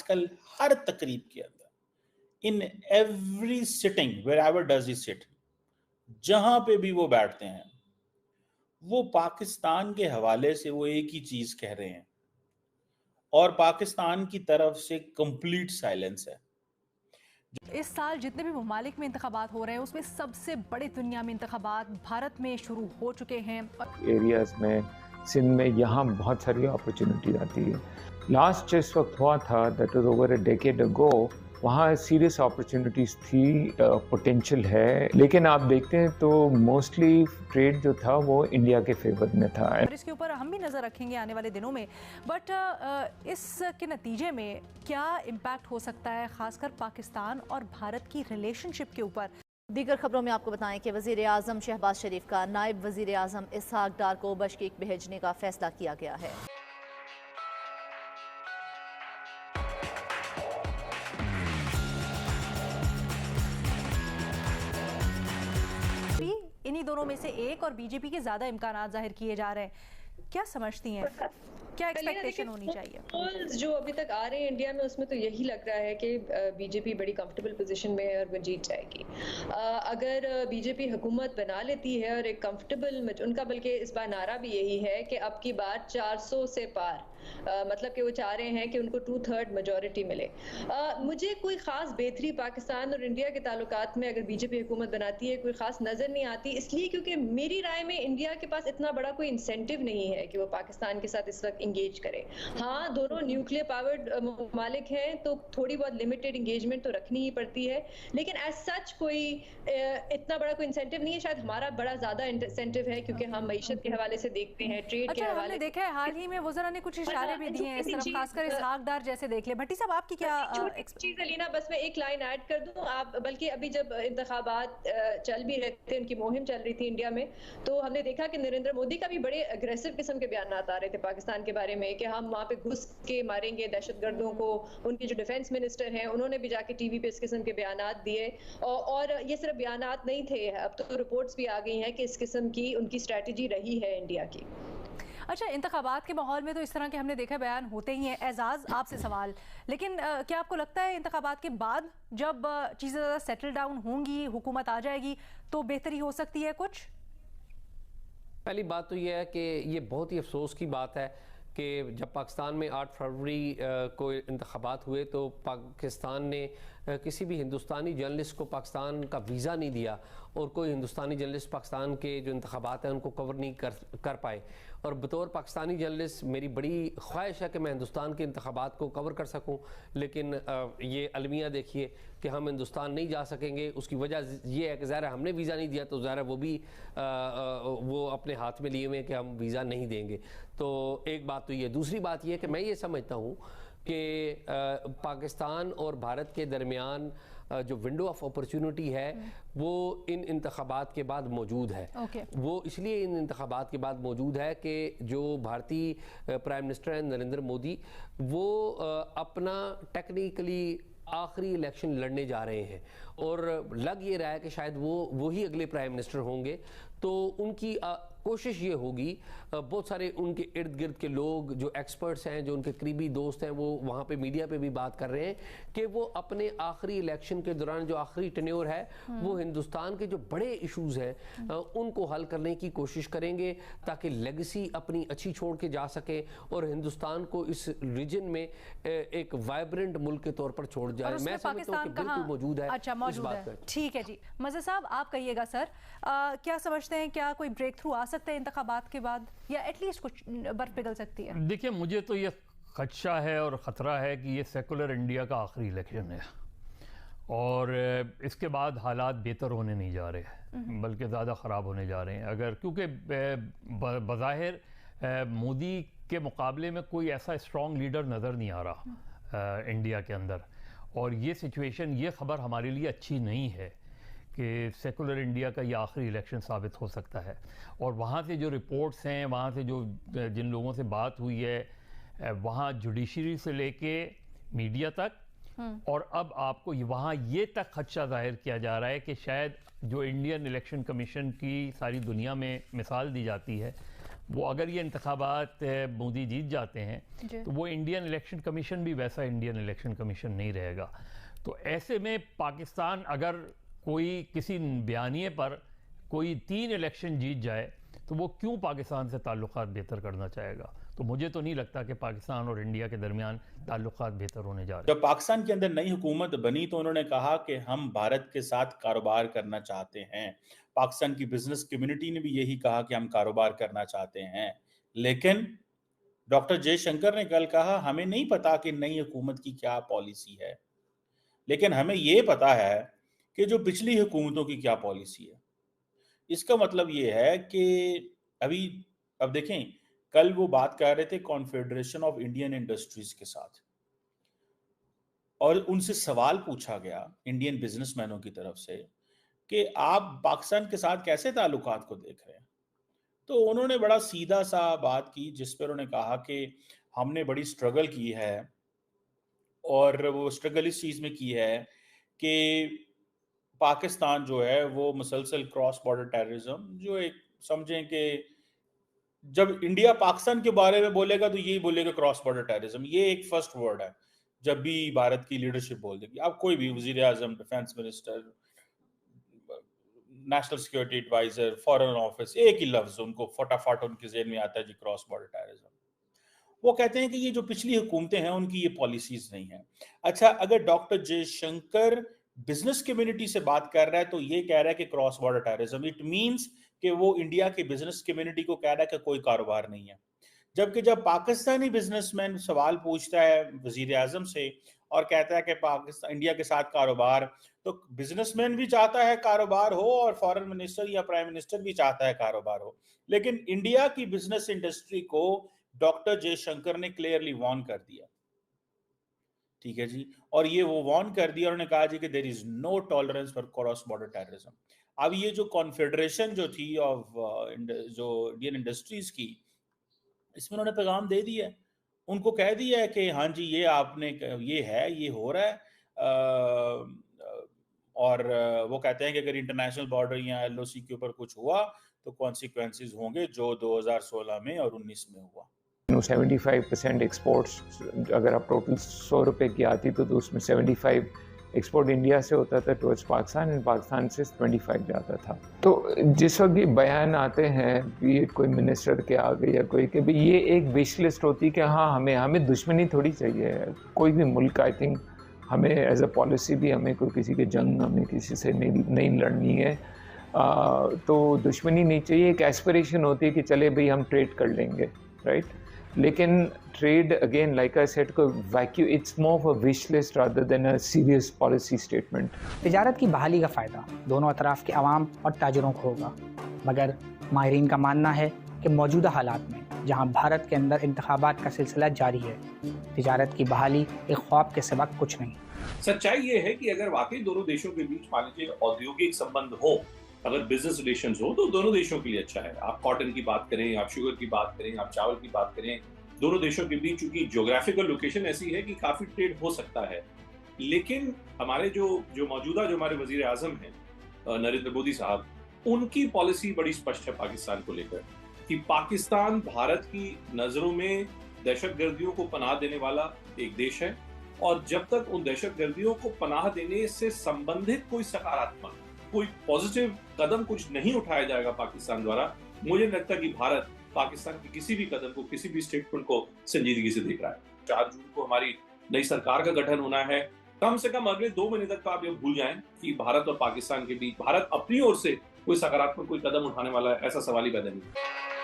आजकल हर तकरीब के अंदर, in every sitting wherever does he sit, जहां पे भी वो बैठते हैं, वो पाकिस्तान के हवाले से वो एक ही चीज कह रहे हैं, और पाकिस्तान की तरफ से कंप्लीट साइलेंस है। इस साल जितने भी ममालिक में इंतखाबात हो रहे हैं उसमें सबसे बड़े दुनिया में इंतखाबात भारत में शुरू हो चुके हैं। एरियाज में, सिंध में, यहाँ बहुत सारी अपॉर्चुनिटी आती है। लास्ट जिस वक्त हुआ था, that was over a decade ago, वहाँ सीरियस अपॉर्चुनिटीज़ थी, पोटेंशियल है, लेकिन आप देखते हैं तो मोस्टली ट्रेड जो था वो इंडिया के फेवर में था। और इसके ऊपर हम भी नज़र रखेंगे आने वाले दिनों में, बट इसके नतीजे में क्या इम्पैक्ट हो सकता है खासकर पाकिस्तान और भारत की रिलेशनशिप के ऊपर। दीगर खबरों में आपको बताएं कि वज़ीर आज़म शहबाज शरीफ का नायब वज़ीर आज़म इसहाक डार को बशकीक भेजने का फैसला किया गया है। इन्हीं दोनों में से एक और बीजेपी के ज्यादा इम्कान जाहिर किए जा रहे हैं, क्या समझती हैं, क्या एक्सपेक्टेशन होनी चाहिए? पोल्स जो अभी तक आ रहे हैं इंडिया में, उसमें तो यही लग रहा है कि बीजेपी बड़ी कंफर्टेबल पोजीशन में है और वो जीत जाएगी। अगर बीजेपी हुकूमत बना लेती है और एक कंफर्टेबल, उनका बल्कि इस बार नारा भी यही है कि अब की बार 400 से पार, मतलब कि वो चाह रहे हैं कि उनको 2/3 मेजॉरिटी मिले। मुझे कोई खास बेहतरी पाकिस्तान और इंडिया के ताल्लुकात में अगर बीजेपी हुकूमत बनाती है कोई खास नजर नहीं आती, इसलिए क्योंकि मेरी राय में इंडिया के पास इतना बड़ा कोई इंसेंटिव नहीं है कि वो पाकिस्तान के साथ इस वक्त इंगेज करे। हाँ, दोनों न्यूक्लियर पावर्ड ममालिक हैं तो थोड़ी बहुत लिमिटेड इंगेजमेंट तो रखनी ही पड़ती है, लेकिन एज सच कोई इतना बड़ा कोई इंसेंटिव नहीं है। शायद हमारा बड़ा ज्यादा इंसेंटिव है क्योंकि हम मईशत के हवाले से देखते हैं, ट्रेड के हवाले। हमने देखा है हाल ही में वज़रा ने कुछ इशारे भी दिए हैं इस तरफ, खासकर इसहाक डार जैसे देख ले। भट्टी साहब, आपकी क्या चीज अलीना, बस मैं एक लाइन ऐड कर दूं आप, बल्कि अभी जब इंतखाबात चल भी रहे थे, उनकी मुहिम चल रही थी इंडिया में, तो हमने देखा कि नरेंद्र मोदी का भी बड़े अग्रेसिव किस्म के बयान आ रहे थे पाकिस्तान के बारे में कि हम वहाँ पे घुस के मारेंगे दहशतगर्दों को। उनके जो डिफेंस मिनिस्टर हैं उन्होंने भी जाके टीवी पे इस किस्म के बयान दिए, और ये सिर्फ बयान नहीं थे, अब तो रिपोर्ट्स भी आ गई हैं कि इस किस्म की उनकी स्ट्रेटजी रही है इंडिया की। अच्छा, इंतखाबात के माहौल में तो इस तरह के हमने देखा बयान होते ही हैं। एजाज, आपसे सवाल, लेकिन क्या आपको लगता है इंतखाबात के बाद जब चीज़ें ज़्यादा सेटल डाउन होंगी, हुकूमत आ जाएगी, तो बेहतरी हो सकती है कुछ? पहली बात तो यह है कि ये बहुत ही अफसोस की बात है कि जब पाकिस्तान में 8 फरवरी को इंतखाबात हुए तो पाकिस्तान ने किसी भी हिंदुस्तानी जर्नलिस्ट को पाकिस्तान का वीज़ा नहीं दिया, और कोई हिंदुस्तानी जर्नलिस्ट पाकिस्तान के जो इंतखाबात हैं उनको कवर नहीं कर पाए। और बतौर पाकिस्तानी जर्नलिस्ट मेरी बड़ी ख्वाहिश है कि मैं हिंदुस्तान के इंतखाबात को कवर कर सकूं, लेकिन ये अलमिया देखिए कि हम हिंदुस्तान नहीं जा सकेंगे। उसकी वजह ये है कि ज़ाहिर हमने वीज़ा नहीं दिया, तो ज़ाहिर वो भी वो अपने हाथ में लिए हुए हैं कि हम वीज़ा नहीं देंगे। तो एक बात तो ये, दूसरी बात ये है कि मैं ये समझता हूँ कि पाकिस्तान और भारत के दरमियान जो विंडो ऑफ अपॉर्चुनिटी है वो इन इंतखाबात के बाद मौजूद है। वो इसलिए इन इंतखाबात के बाद मौजूद है कि जो भारतीय प्राइम मिनिस्टर हैं नरेंद्र मोदी, वो अपना टेक्निकली आखिरी इलेक्शन लड़ने जा रहे हैं, और लग ये रहा है कि शायद वो ही अगले प्राइम मिनिस्टर होंगे। तो उनकी कोशिश ये होगी, बहुत सारे उनके इर्द गिर्द के लोग जो एक्सपर्ट्स हैं, जो उनके करीबी दोस्त हैं, वो वहाँ पे मीडिया पे भी बात कर रहे हैं कि वो अपने आखिरी इलेक्शन के दौरान जो आखिरी टेन्योर है वो हिंदुस्तान के जो बड़े इश्यूज हैं उनको हल करने की कोशिश करेंगे, ताकि लेगेसी अपनी अच्छी छोड़ के जा सके और हिंदुस्तान को इस रीजन में एक वाइब्रेंट मुल्क के तौर पर छोड़ जाए। मैं समझता हूँ कि बिल्कुल मौजूद है। अच्छा, मौजूद है, ठीक है जी। मज़हर साहब, आप कहिएगा सर, क्या समझते हैं, क्या कोई ब्रेक थ्रू आ सकता है इंतखाबात के बाद, या एटलीस्ट कुछ बर्फ पिघल सकती है? देखिए, मुझे तो ये खदशा है और ख़तरा है कि ये सेकुलर इंडिया का आखिरी इलेक्शन है, और इसके बाद हालात बेहतर होने नहीं जा रहे, बल्कि ज़्यादा ख़राब होने जा रहे हैं। अगर क्योंकि बज़ाहिर मोदी के मुकाबले में कोई ऐसा स्ट्रॉन्ग लीडर नज़र नहीं आ रहा इंडिया के अंदर, और ये सिचुएशन, ये ख़बर हमारे लिए अच्छी नहीं है कि सेकुलर इंडिया का ये आखिरी इलेक्शन साबित हो सकता है। और वहाँ से जो रिपोर्ट्स हैं, वहाँ से जो जिन लोगों से बात हुई है, वहाँ जुडिशरी से लेके मीडिया तक, और अब आपको वहाँ ये तक खदशा जाहिर किया जा रहा है कि शायद जो इंडियन इलेक्शन कमीशन की सारी दुनिया में मिसाल दी जाती है, वो अगर ये इंतखाबात मोदी जीत जाते हैं तो वो इंडियन इलेक्शन कमीशन भी वैसा इंडियन इलेक्शन कमीशन नहीं रहेगा। तो ऐसे में पाकिस्तान अगर कोई किसी बयानिए पर कोई 3 इलेक्शन जीत जाए तो वो क्यों पाकिस्तान से ताल्लुकात बेहतर करना चाहेगा? तो मुझे तो नहीं लगता कि पाकिस्तान और इंडिया के दरमियान ताल्लुकात बेहतर होने जा रहे हैं। जब पाकिस्तान के अंदर नई हुकूमत बनी तो उन्होंने कहा कि हम भारत के साथ कारोबार करना चाहते हैं। पाकिस्तान की बिजनेस कम्युनिटी ने भी यही कहा कि हम कारोबार करना चाहते हैं। लेकिन डॉक्टर जयशंकर ने कल कहा हमें नहीं पता कि नई हुकूमत की क्या पॉलिसी है, लेकिन हमें ये पता है कि जो पिछली हुकूमतों की क्या पॉलिसी है। इसका मतलब ये है कि अब देखें, कल वो बात कर रहे थे कॉन्फेडरेशन ऑफ इंडियन इंडस्ट्रीज के साथ, और उनसे सवाल पूछा गया इंडियन बिजनेसमैनों की तरफ से कि आप पाकिस्तान के साथ कैसे ताल्लुकात को देख रहे हैं। तो उन्होंने बड़ा सीधा सा बात की, जिस पर उन्होंने कहा कि हमने बड़ी स्ट्रगल की है, और वो स्ट्रगल इस चीज में की है कि पाकिस्तान जो है वो मुसलसल क्रॉस बॉर्डर टेररिज्म, जो एक समझें कि जब इंडिया पाकिस्तान के बारे में बोलेगा तो यही बोलेगा क्रॉस बॉर्डर टेररिज्म, ये एक फर्स्ट वर्ड है जब भी भारत की लीडरशिप बोल देगी। अब कोई भी वजीर आजम, defence minister, national security adviser, foreign office, एक ही लफ्ज उनको फटाफट उनके जेहन में आता है जी, क्रॉस बॉर्डर टेररिज्म। वो कहते हैं कि ये जो पिछली हुकूमतें हैं उनकी ये पॉलिसीज नहीं है। अच्छा, अगर डॉक्टर जयशंकर बिजनेस कम्युनिटी से बात कर रहा है तो ये कह रहा है कि cross border terrorism, it means कि वो इंडिया के बिजनेस कम्युनिटी को कह रहा है कि कोई कारोबार नहीं है। जबकि जब पाकिस्तानी बिजनेसमैन सवाल पूछता है वजीर आजम से और कहता है कि पाकिस्तान इंडिया के साथ कारोबार, तो बिजनेसमैन भी चाहता है कारोबार हो और फॉरेन मिनिस्टर या प्राइम मिनिस्टर भी चाहता है कारोबार हो। लेकिन इंडिया की बिजनेस इंडस्ट्री को डॉक्टर जयशंकर ने क्लियरली वार्न कर दिया, ठीक है जी, और ये वो वार्न कर दिया, उन्होंने कहा जी कि there is no tolerance for cross border terrorism. अब ये जो कॉन्फेडरेशन जो थी ऑफ जो इंडियन इंडस्ट्रीज की, इसमें उन्होंने पैगाम दे दिया, उनको कह दिया है कि हाँ जी ये आपने ये है, ये हो रहा है, और वो कहते हैं कि अगर इंटरनेशनल बॉर्डर या एलओसी के ऊपर कुछ हुआ तो कॉन्सिक्वेंसेस होंगे, जो 2016 में और 19 में हुआ। 75% एक्सपोर्ट्स, अगर आप टोटल 100 रुपए की आती तो उसमें 75 एक्सपोर्ट इंडिया से होता था टुवर्ड्स पाकिस्तान, एंड पाकिस्तान से 25 जाता था। तो जिस वक्त ये बयान आते हैं ये कोई मिनिस्टर के आगे या कोई के भी, ये एक विश लिस्ट होती है कि हाँ हमें दुश्मनी थोड़ी चाहिए है कोई भी मुल्क। आई थिंक हमें एज अ पॉलिसी भी हमें कोई किसी की जंग हमें किसी से नहीं लड़नी है, तो दुश्मनी नहीं चाहिए। एक एस्पिरेशन होती है कि चले भाई हम ट्रेड कर लेंगे, राइट? लेकिन trade again like I said को वैक्यू, it's more of a wish list rather than a serious policy statement. तिजारत की बहाली का फ़ायदा दोनों अतराफ के अवाम और ताजरों को होगा, मगर माहिरीन का मानना है कि मौजूदा हालात में जहां भारत के अंदर इंतखाबात का सिलसिला जारी है, तिजारत की बहाली एक ख्वाब के सिवा कुछ नहीं। सच्चाई ये है कि अगर वाकई दोनों देशों के बीच मान लीजिए औद्योगिक संबंध हो, अगर बिजनेस रिलेशंस हो, तो दोनों देशों के लिए अच्छा है। आप कॉटन की बात करें, आप शुगर की बात करें, आप चावल की बात करें, दोनों देशों के बीच चूंकि ज्योग्राफिकल लोकेशन ऐसी है कि काफी ट्रेड हो सकता है। लेकिन हमारे जो मौजूदा जो हमारे वजीर आजम हैं नरेंद्र मोदी साहब, उनकी पॉलिसी बड़ी स्पष्ट है पाकिस्तान को लेकर कि पाकिस्तान भारत की नजरों में दहशतगर्दियों को पनाह देने वाला एक देश है, और जब तक उन दहशतगर्दियों को पनाह देने से संबंधित कोई सकारात्मक, कोई पॉजिटिव कदम कुछ नहीं उठाया जाएगा पाकिस्तान द्वारा, मुझे नहीं लगता कि भारत पाकिस्तान के किसी भी कदम को, किसी भी स्टेटमेंट को संजीदगी से देख रहा है। 4 जून को हमारी नई सरकार का गठन होना है। कम से कम अगले 2 महीने तक तो आप ये भूल जाएं कि भारत और पाकिस्तान के बीच भारत अपनी ओर से कोई सकारात्मक कोई कदम उठाने वाला है, ऐसा सवाल ही पैदा नहीं।